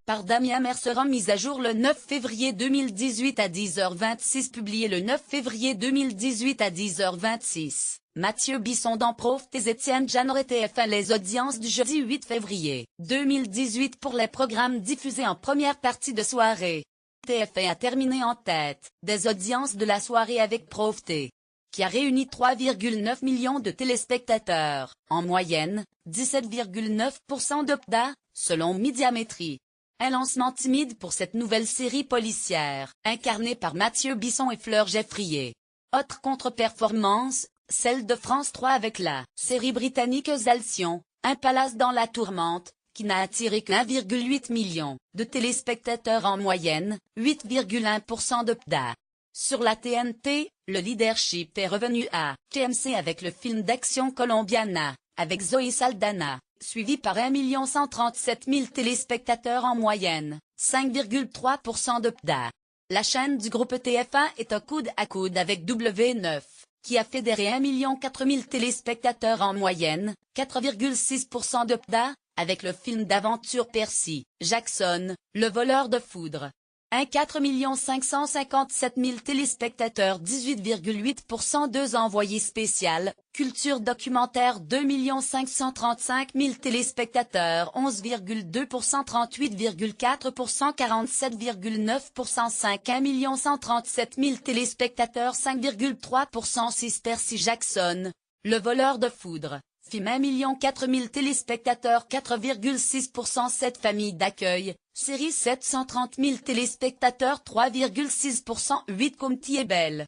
par Damien Merceron, mise à jour le 9 février 2018 à 10h26, publié le 9 février 2018 à 10h26. Mathieu Bisson dans Proftes et Étienne Jeanneret. TF1. Les audiences du jeudi 8 février 2018 pour les programmes diffusés en première partie de soirée. TF1 a terminé en tête des audiences de la soirée avec Proftes, qui a réuni 3,9 millions de téléspectateurs, en moyenne, 17,9% de PDA, selon Médiamétrie. Un lancement timide pour cette nouvelle série policière, incarnée par Mathieu Bisson et Fleur Geffrier. Autre contre-performance, celle de France 3 avec la série britannique Alcyon, Un palace dans la tourmente, qui n'a attiré que 1,8 million de téléspectateurs en moyenne, 8,1% de PDA. Sur la TNT, le leadership est revenu à TMC avec le film d'action Colombiana, avec Zoé Saldana, suivi par 1 137 000 téléspectateurs en moyenne, 5,3% de PDA. La chaîne du groupe TF1 est au coude à coude avec W9, qui a fédéré 1 400 000 téléspectateurs en moyenne, 4,6% de PDA, avec le film d'aventure Percy Jackson, Le voleur de foudre. 4 557 000 téléspectateurs, 18,8%. 2 envoyés spécial, culture documentaire 2 535 000 téléspectateurs, 11,2%. 38,4%. 47,9%. 5 1 137 000 téléspectateurs, 5,3%. 6 Percy Jackson, Le voleur de foudre, film 1 400 000 téléspectateurs, 4,6%. 7 familles d'accueil, série 730 000 téléspectateurs, 3,6%. 8 Comme tu es belle,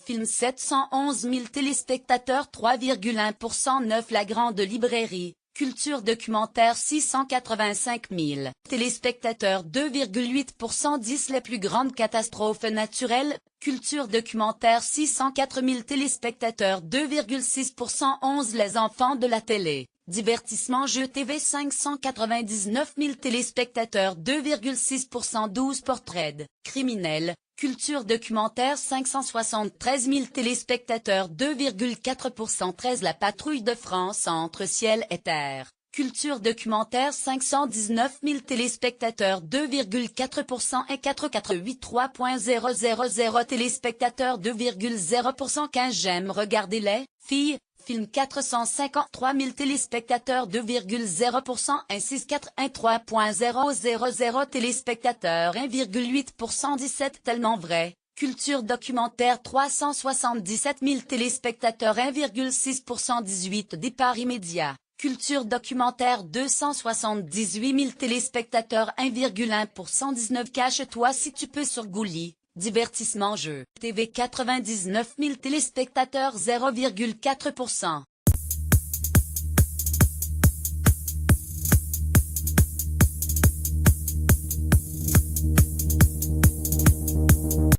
film 711 000 téléspectateurs, 3,1%. 9 La grande librairie, culture documentaire 685 000 téléspectateurs, 2,8%. 10 Les plus grandes catastrophes naturelles, culture documentaire 604 000 téléspectateurs, 2,6%. 11 Les enfants de la télé, divertissement jeux TV 599 000 téléspectateurs, 2,6%. 12 Portraits criminels, culture documentaire 573 000 téléspectateurs, 2,4%. 13 La patrouille de France, Entre ciel et terre, culture documentaire 519 000 téléspectateurs, 2,4%. Et 4483.000 téléspectateurs, 2,0%. 15 J'aime regarder les filles, film 453 000 téléspectateurs, 2,0%. 6 413.000 téléspectateurs, 1,8%. 17 Tellement vrai, culture documentaire 377 000 téléspectateurs, 1,6%. 18 Départ immédiat, culture documentaire 278 000 téléspectateurs, 1,1%. 19 Cache-toi si tu peux sur Gulli, divertissement jeux TV 99 000 téléspectateurs, 0,4%.